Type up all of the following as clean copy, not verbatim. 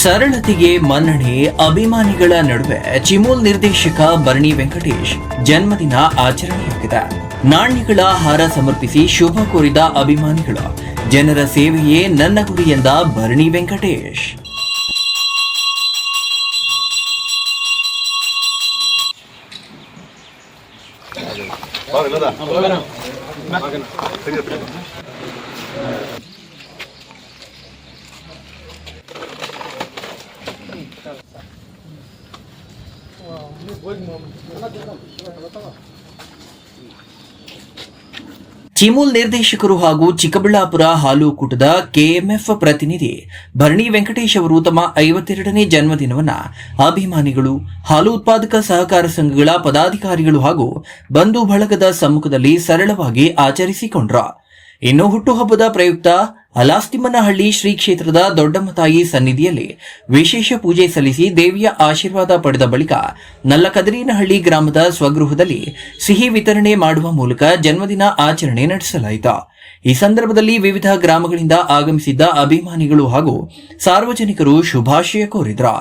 ಸರಳತೆಗೆ ಮನ್ನಣೆ ಅಭಿಮಾನಿಗಳ ನಡುವೆ ಚಿಮೂಲ್ ನಿರ್ದೇಶಕ ಭರಣಿ ವೆಂಕಟೇಶ್ ಜನ್ಮದಿನ ಆಚರಣೆಯಾಗಿದೆ. ನಾಣ್ಯಗಳ ಹಾರ ಸಮರ್ಪಿಸಿ ಶುಭ ಕೋರಿದ ಅಭಿಮಾನಿಗಳು. ಜನರ ಸೇವೆಯೇ ನನ್ನ ಗುರಿ ಎಂದ ಭರಣಿ ವೆಂಕಟೇಶ್. ಚಿಮೂಲ್ ನಿರ್ದೇಶಕರು ಹಾಗೂ ಚಿಕ್ಕಬಳ್ಳಾಪುರ ಹಾಲು ಒಕ್ಕೂಟದ ಕೆಎಂಎಫ್ ಪ್ರತಿನಿಧಿ ಭರಣಿ ವೆಂಕಟೇಶ್ ಅವರು ತಮ್ಮ 52ನೇ ಜನ್ಮದಿನವನ್ನ ಅಭಿಮಾನಿಗಳು, ಹಾಲು ಉತ್ಪಾದಕ ಸಹಕಾರ ಸಂಘಗಳ ಪದಾಧಿಕಾರಿಗಳು ಹಾಗೂ ಬಂಧು ಬಳಗದ ಸಮ್ಮುಖದಲ್ಲಿ ಸರಳವಾಗಿ ಆಚರಿಸಿಕೊಂಡ್ರು. ಇನ್ನು ಹುಟ್ಟುಹಬ್ಬದ ಪ್ರಯುಕ್ತ ಅಲಾಸ್ತಿಮ್ಮನಹಳ್ಳಿ ಶ್ರೀ ಕ್ಷೇತ್ರದ ದೊಡ್ಡಮ್ಮ ತಾಯಿ ಸನ್ನಿಧಿಯಲ್ಲಿ ವಿಶೇಷ ಪೂಜೆ ಸಲ್ಲಿಸಿ ದೇವಿಯ ಆಶೀರ್ವಾದ ಪಡೆದ ಬಳಿಕ ನಲ್ಲಕದರಿನಹಳ್ಳಿ ಗ್ರಾಮದ ಸ್ವಗೃಹದಲ್ಲಿ ಸಿಹಿ ವಿತರಣೆ ಮಾಡುವ ಮೂಲಕ ಜನ್ಮದಿನ ಆಚರಣೆ ನಡೆಸಲಾಯಿತು. ಈ ಸಂದರ್ಭದಲ್ಲಿ ವಿವಿಧ ಗ್ರಾಮಗಳಿಂದ ಆಗಮಿಸಿದ್ದ ಅಭಿಮಾನಿಗಳು ಹಾಗೂ ಸಾರ್ವಜನಿಕರು ಶುಭಾಶಯ ಕೋರಿದ್ರು.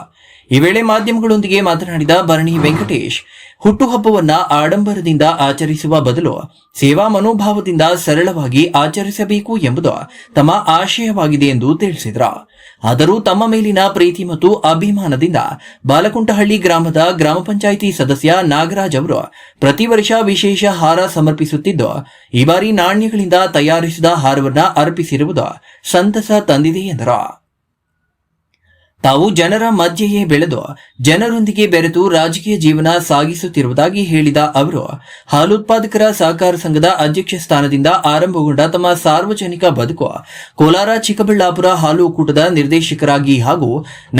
ಈ ವೇಳೆ ಮಾಧ್ಯಮಗಳೊಂದಿಗೆ ಮಾತನಾಡಿದ ಭರಣಿ ವೆಂಕಟೇಶ್, ಹುಟ್ಟುಹಬ್ಬವನ್ನ ಆಡಂಬರದಿಂದ ಆಚರಿಸುವ ಬದಲು ಸೇವಾ ಮನೋಭಾವದಿಂದ ಸರಳವಾಗಿ ಆಚರಿಸಬೇಕು ಎಂಬುದು ತಮ್ಮ ಆಶಯವಾಗಿದೆ ಎಂದು ತಿಳಿಸಿದರು. ಆದರೂ ತಮ್ಮ ಮೇಲಿನ ಪ್ರೀತಿ ಮತ್ತು ಅಭಿಮಾನದಿಂದ ಬಾಲಕುಂಟಹಳ್ಳಿ ಗ್ರಾಮದ ಗ್ರಾಮ ಪಂಚಾಯಿತಿ ಸದಸ್ಯ ನಾಗರಾಜ್ ಅವರು ಪ್ರತಿ ವರ್ಷ ವಿಶೇಷ ಹಾರ ಸಮರ್ಪಿಸುತ್ತಿದ್ದು, ಈ ಬಾರಿ ನಾಣ್ಯಗಳಿಂದ ತಯಾರಿಸಿದ ಹಾರವನ್ನ ಅರ್ಪಿಸಿರುವುದು ಸಂತಸ ತಂದಿದೆ ಎಂದರು. ತಾವು ಜನರ ಮಧ್ಯೆಯೇ ಬೆಳೆದು ಜನರೊಂದಿಗೆ ಬೆರೆತು ರಾಜಕೀಯ ಜೀವನ ಸಾಗಿಸುತ್ತಿರುವುದಾಗಿ ಹೇಳಿದ ಅವರು, ಹಾಲು ಉತ್ಪಾದಕರ ಸಹಕಾರ ಸಂಘದ ಅಧ್ಯಕ್ಷ ಸ್ಥಾನದಿಂದ ಆರಂಭಗೊಂಡ ತಮ್ಮ ಸಾರ್ವಜನಿಕ ಬದುಕು ಕೋಲಾರ ಚಿಕ್ಕಬಳ್ಳಾಪುರ ಹಾಲು ಒಕ್ಕೂಟದ ನಿರ್ದೇಶಕರಾಗಿ ಹಾಗೂ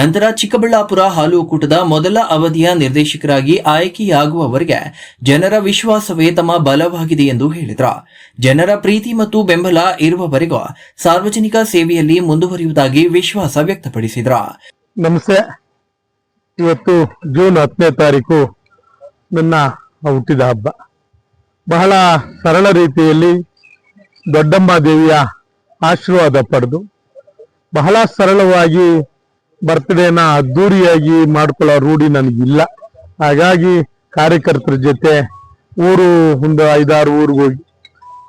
ನಂತರ ಚಿಕ್ಕಬಳ್ಳಾಪುರ ಹಾಲು ಒಕ್ಕೂಟದ ಮೊದಲ ಅವಧಿಯ ನಿರ್ದೇಶಕರಾಗಿ ಆಯ್ಕೆಯಾಗುವವರೆಗೆ ಜನರ ವಿಶ್ವಾಸವೇ ತಮ್ಮ ಬಲವಾಗಿದೆ ಎಂದು ಹೇಳಿದರು. ಜನರ ಪ್ರೀತಿ ಮತ್ತು ಬೆಂಬಲ ಇರುವವರೆಗೂ ಸಾರ್ವಜನಿಕ ಸೇವೆಯಲ್ಲಿ ಮುಂದುವರಿಯುವುದಾಗಿ ವಿಶ್ವಾಸ ವ್ಯಕ್ತಪಡಿಸಿದರು. ನಮಸ್ತೆ. ಇವತ್ತು ಜೂನ್ 10ನೇ ತಾರೀಕು ನನ್ನ ಹುಟ್ಟಿದ ಹಬ್ಬ. ಬಹಳ ಸರಳ ರೀತಿಯಲ್ಲಿ ದೊಡ್ಡಮ್ಮ ದೇವಿಯ ಆಶೀರ್ವಾದ ಪಡೆದು ಬಹಳ ಸರಳವಾಗಿ ಬರ್ತ್ಡೇನ ಅದ್ದೂರಿಯಾಗಿ ಮಾಡ್ಕೊಳ್ಳೋ ರೂಢಿ ನನಗಿಲ್ಲ. ಹಾಗಾಗಿ ಕಾರ್ಯಕರ್ತರ ಜೊತೆ ಒಂದು 5-6 ಊರಿಗೆ ಹೋಗಿ,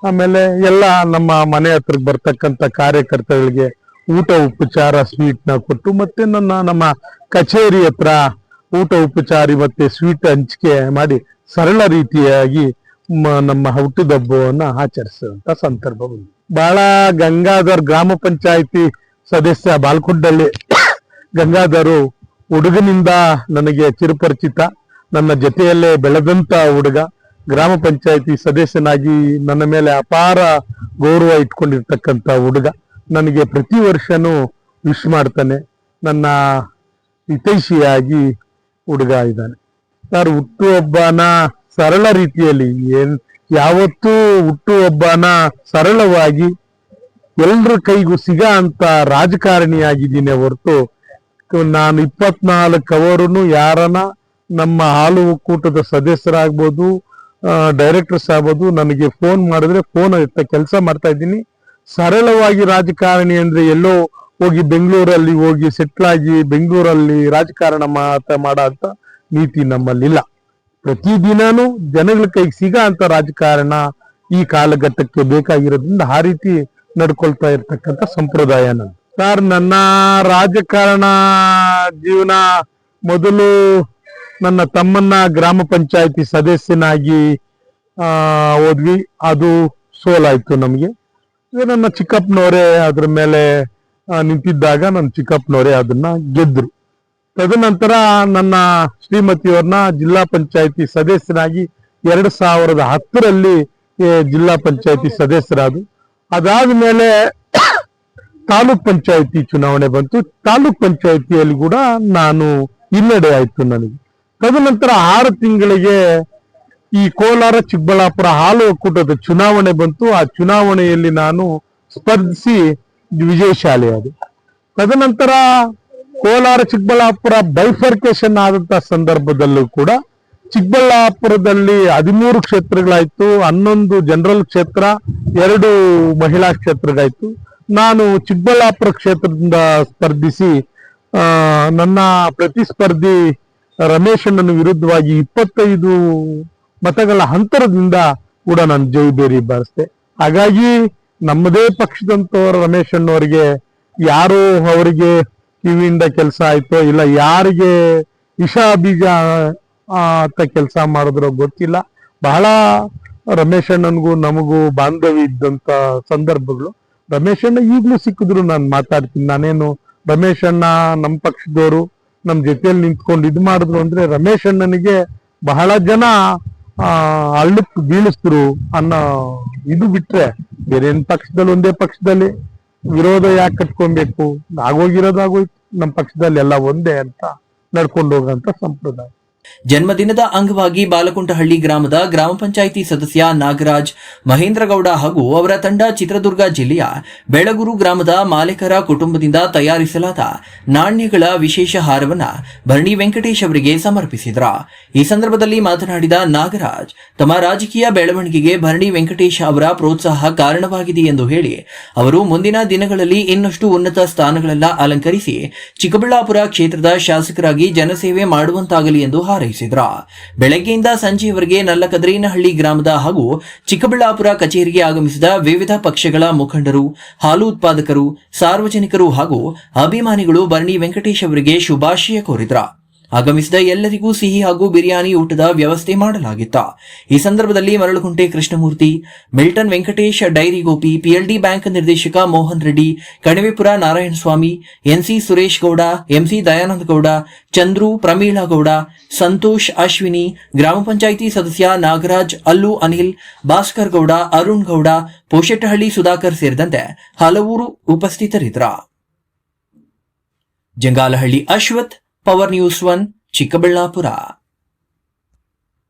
ಆಮೇಲೆ ಎಲ್ಲ ನಮ್ಮ ಮನೆ ಹತ್ರಕ್ಕೆ ಬರ್ತಕ್ಕಂಥ ಕಾರ್ಯಕರ್ತಗಳಿಗೆ ಊಟ ಉಪಚಾರ ಸ್ವೀಟ್ನ ಕೊಟ್ಟು, ಮತ್ತೆ ನಮ್ಮ ಕಚೇರಿ ಹತ್ರ ಊಟ ಉಪಚಾರಿ ಮತ್ತೆ ಸ್ವೀಟ್ ಹಂಚಿಕೆ ಮಾಡಿ ಸರಳ ರೀತಿಯಾಗಿ ನಮ್ಮ ಹುಟ್ಟಿದಬ್ಬವನ್ನ ಆಚರಿಸುವಂತ ಸಂದರ್ಭ ಬಂತು. ಬಹಳ ಗಂಗಾಧರ್ ಗ್ರಾಮ ಪಂಚಾಯಿತಿ ಸದಸ್ಯ ಬಾಲ್ಕೊಂಡಳ್ಳಿ ಗಂಗಾಧರು ಹುಡುಗನಿಂದ ನನಗೆ ಚಿರಪರಿಚಿತ, ನನ್ನ ಜೊತೆಯಲ್ಲೇ ಬೆಳೆದಂತ ಹುಡುಗ. ಗ್ರಾಮ ಪಂಚಾಯಿತಿ ಸದಸ್ಯನಾಗಿ ನನ್ನ ಮೇಲೆ ಅಪಾರ ಗೌರವ ಇಟ್ಕೊಂಡಿರ್ತಕ್ಕಂಥ ಹುಡುಗ. ನನಗೆ ಪ್ರತಿ ವರ್ಷನೂ ವಿಶ್ ಮಾಡ್ತಾನೆ. ನನ್ನ ಹಿತೈಷಿಯಾಗಿ ಹುಡುಗ ಇದ್ದಾನೆ. ಸರ್, ಹುಟ್ಟುಹಬ್ಬನ ಸರಳ ರೀತಿಯಲ್ಲಿ ಯಾವತ್ತೂ ಹುಟ್ಟುಹಬ್ಬನ ಸರಳವಾಗಿ ಎಲ್ರ ಕೈಗೂ ಸಿಗ ಅಂತ ರಾಜಕಾರಣಿಯಾಗಿದ್ದೀನಿ ಹೊರತು ನಾನು 24 ಅವರನ್ನು ಯಾರನ್ನ ನಮ್ಮ ಹಾಲು ಒಕ್ಕೂಟದ ಸದಸ್ಯರಾಗ್ಬೋದು, ಡೈರೆಕ್ಟರ್ಸ್ ಆಗ್ಬೋದು, ನನಗೆ ಫೋನ್ ಮಾಡಿದ್ರೆ ಫೋನ್ ಕೆಲಸ ಮಾಡ್ತಾ ಇದ್ದೀನಿ. ಸರಳವಾಗಿ ರಾಜಕಾರಣಿ ಅಂದ್ರೆ ಎಲ್ಲೋ ಹೋಗಿ ಬೆಂಗಳೂರಲ್ಲಿ ಹೋಗಿ ಸೆಟ್ಲ್ ಆಗಿ ಬೆಂಗಳೂರಲ್ಲಿ ರಾಜಕಾರಣ ಮಾಡೋ ಅಂತ ನೀತಿ ನಮ್ಮಲ್ಲಿಲ್ಲ. ಪ್ರತಿದಿನನೂ ಜನಗಳ ಕೈಗೆ ಸಿಗ ಅಂತ ರಾಜಕಾರಣ ಈ ಕಾಲಘಟ್ಟಕ್ಕೆ ಬೇಕಾಗಿರೋದ್ರಿಂದ ಆ ರೀತಿ ನಡ್ಕೊಳ್ತಾ ಇರ್ತಕ್ಕಂಥ ಸಂಪ್ರದಾಯ ನನ್ನ. ಸರ್, ನನ್ನ ರಾಜಕಾರಣ ಜೀವನ ಮೊದಲು ನನ್ನ ತಮ್ಮನ್ನ ಗ್ರಾಮ ಪಂಚಾಯಿತಿ ಸದಸ್ಯನಾಗಿ ಹೋದ್ವಿ. ಅದು ಸೋಲಾಯ್ತು ನಮ್ಗೆ. ನನ್ನ ಚಿಕ್ಕಪ್ಪನವರೇ ಅದ್ರ ಮೇಲೆ ನಿಂತಿದ್ದಾಗ ನನ್ನ ಚಿಕ್ಕಪ್ಪನವರೇ ಅದನ್ನ ಗೆದ್ರು. ತದನಂತರ ನನ್ನ ಶ್ರೀಮತಿಯವ್ರನ್ನ ಜಿಲ್ಲಾ ಪಂಚಾಯಿತಿ ಸದಸ್ಯನಾಗಿ 2010ರಲ್ಲಿ ಜಿಲ್ಲಾ ಪಂಚಾಯಿತಿ ಸದಸ್ಯರಾದ್ರು. ಅದಾದ್ಮೇಲೆ ತಾಲೂಕ್ ಪಂಚಾಯಿತಿ ಚುನಾವಣೆ ಬಂತು. ತಾಲೂಕ್ ಪಂಚಾಯಿತಿಯಲ್ಲಿ ಕೂಡ ನಾನು ಹಿನ್ನಡೆ ಆಯ್ತು ನನಗೆ. ತದನಂತರ 6 ತಿಂಗಳಿಗೆ ಈ ಕೋಲಾರ ಚಿಕ್ಕಬಳ್ಳಾಪುರ ಹಾಲು ಒಕ್ಕೂಟದ ಚುನಾವಣೆ ಬಂತು. ಆ ಚುನಾವಣೆಯಲ್ಲಿ ನಾನು ಸ್ಪರ್ಧಿಸಿ ವಿಜಯಶಾಲಿಯಾದೆ. ತದನಂತರ ಕೋಲಾರ ಚಿಕ್ಕಬಳ್ಳಾಪುರ ಬೈಫರ್ಕೇಶನ್ ಆದಂತ ಸಂದರ್ಭದಲ್ಲೂ ಕೂಡ ಚಿಕ್ಕಬಳ್ಳಾಪುರದಲ್ಲಿ 13 ಕ್ಷೇತ್ರಗಳಾಯ್ತು, 11 ಜನರಲ್ ಕ್ಷೇತ್ರ, 2 ಮಹಿಳಾ ಕ್ಷೇತ್ರಗಳಾಯ್ತು. ನಾನು ಚಿಕ್ಕಬಳ್ಳಾಪುರ ಕ್ಷೇತ್ರದಿಂದ ಸ್ಪರ್ಧಿಸಿ ನನ್ನ ಪ್ರತಿಸ್ಪರ್ಧಿ ರಮೇಶ್ ಅಣ್ಣನ ವಿರುದ್ಧವಾಗಿ 25 ಮತಗಳ ಅಂತರದಿಂದ ಕೂಡ ನಾನು ಜೈಬೇರಿ ಬಾರಿಸಿದೆ. ಹಾಗಾಗಿ ನಮ್ಮದೇ ಪಕ್ಷದಂತವರ ರಮೇಶ್ ಅಣ್ಣವರಿಗೆ ಯಾರು ಅವರಿಗೆ ಕಿವಿಯಿಂದ ಕೆಲಸ ಆಯ್ತೋ ಇಲ್ಲ ಯಾರಿಗೆ ವಿಷ ಬೀಜ ಅಂತ ಕೆಲಸ ಮಾಡಿದ್ರೋ ಗೊತ್ತಿಲ್ಲ. ಬಹಳ ರಮೇಶ್ ಅಣ್ಣನಿಗೂ ನಮಗೂ ಬಾಂಧವ್ಯ ಇದ್ದಂತ ಸಂದರ್ಭಗಳು. ರಮೇಶ್ ಅಣ್ಣ ಈಗಲೂ ಸಿಕ್ಕಿದ್ರು ನಾನು ಮಾತಾಡ್ತೀನಿ. ನಾನೇನು ರಮೇಶ್ ಅಣ್ಣ ನಮ್ಮ ಪಕ್ಷದವರು ನಮ್ಮ ಜೊತೆಯಲ್ಲಿ ನಿಂತ್ಕೊಂಡು ಇದು ಮಾಡಿದ್ರು ಅಂದ್ರೆ ರಮೇಶ್ ಅಣ್ಣನಿಗೆ ಬಹಳ ಜನ ಹಳ್ಳಕ್ಕೆ ಬೀಳಿಸಿದ್ರು ಅನ್ನೋ ಇದು ಬಿಟ್ರೆ ಬೇರೆ ಪಕ್ಷದಲ್ಲಿ ಒಂದೇ ಪಕ್ಷದಲ್ಲಿ ವಿರೋಧ ಯಾಕೆ ಕಟ್ಕೊಬೇಕು, ಆಗೋಗಿರೋದಾಗೋಯ್ತು, ನಮ್ಮ ಪಕ್ಷದಲ್ಲಿ ಎಲ್ಲ ಒಂದೇ ಅಂತ ನಡ್ಕೊಂಡು ಹೋಗಂತ ಸಂಪ್ರದಾಯ. ಜನ್ಮದಿನದ ಅಂಗವಾಗಿ ಬಾಲಕುಂಟಹಳ್ಳಿ ಗ್ರಾಮದ ಗ್ರಾಮ ಪಂಚಾಯಿತಿ ಸದಸ್ಯ ನಾಗರಾಜ್ ಮಹೇಂದ್ರಗೌಡ ಹಾಗೂ ಅವರ ತಂಡ ಚಿತ್ರದುರ್ಗ ಜಿಲ್ಲೆಯ ಬೆಳಗೂರು ಗ್ರಾಮದ ಮಾಲೀಕರ ಕುಟುಂಬದಿಂದ ತಯಾರಿಸಲಾದ ನಾಣ್ಯಗಳ ವಿಶೇಷ ಹಾರವನ್ನ ಭರಣಿ ವೆಂಕಟೇಶ್ ಅವರಿಗೆ ಸಮರ್ಪಿಸಿದ್ರ. ಈ ಸಂದರ್ಭದಲ್ಲಿ ಮಾತನಾಡಿದ ನಾಗರಾಜ್, ತಮ್ಮ ರಾಜಕೀಯ ಬೆಳವಣಿಗೆಗೆ ಭರಣಿ ವೆಂಕಟೇಶ್ ಅವರ ಪ್ರೋತ್ಸಾಹ ಕಾರಣವಾಗಿದೆ ಎಂದು ಹೇಳಿ ಅವರು ಮುಂದಿನ ದಿನಗಳಲ್ಲಿ ಇನ್ನಷ್ಟು ಉನ್ನತ ಸ್ಥಾನಗಳೆಲ್ಲ ಅಲಂಕರಿಸಿ ಚಿಕ್ಕಬಳ್ಳಾಪುರ ಕ್ಷೇತ್ರದ ಶಾಸಕರಾಗಿ ಜನಸೇವೆ ಮಾಡುವಂತಾಗಲಿ ಎಂದು ಹಾರೈಸಿದ್ರ. ಬೆಳಗ್ಗೆಯಿಂದ ಸಂಜೆಯವರೆಗೆ ನಲ್ಲಕದ್ರೇನಹಳ್ಳಿ ಗ್ರಾಮದ ಹಾಗೂ ಚಿಕ್ಕಬಳ್ಳಾಪುರ ಕಚೇರಿಗೆ ಆಗಮಿಸಿದ ವಿವಿಧ ಪಕ್ಷಗಳ ಮುಖಂಡರು, ಹಾಲು ಉತ್ಪಾದಕರು, ಸಾರ್ವಜನಿಕರು ಹಾಗೂ ಅಭಿಮಾನಿಗಳು ಭರಣಿ ವೆಂಕಟೇಶ್ ಅವರಿಗೆ ಶುಭಾಶಯ ಕೋರಿದ್ರ. ಆಗಮಿಸಿದ ಎಲ್ಲರಿಗೂ ಸಿಹಿ ಹಾಗೂ ಬಿರಿಯಾನಿ ಊಟದ ವ್ಯವಸ್ಥೆ ಮಾಡಲಾಗಿತ್ತು. ಈ ಸಂದರ್ಭದಲ್ಲಿ Maralugunte Krishnamurthy, Milton Venkatesh, dairy Gopi, PLD bank ನಿರ್ದೇಶಕ ಮೋಹನ್ ರೆಡ್ಡಿ, ಕಣಿವೆಪುರ ನಾರಾಯಣಸ್ವಾಮಿ, ಎನ್ಸಿ ಸುರೇಶ್ ಗೌಡ, ಎಂಸಿ ದಯಾನಂದ ಗೌಡ, ಚಂದ್ರು, ಪ್ರಮೀಳಾ ಗೌಡ, ಸಂತೋಷ್, ಅಶ್ವಿನಿ, ಗ್ರಾಮ ಪಂಚಾಯಿತಿ ಸದಸ್ಯ ನಾಗರಾಜ್, ಅಲ್ಲು ಅನಿಲ್, ಭಾಸ್ಕರ್ ಗೌಡ, ಅರುಣ್ ಗೌಡ, ಪೋಷೆಟ್ಟಹಳ್ಳಿ ಸುಧಾಕರ್ ಸೇರಿದಂತೆ ಹಲವರು ಉಪಸ್ಥಿತರಿದ್ದರು. Jangalahalli Ashwath, power news 1, Chikkaballapur.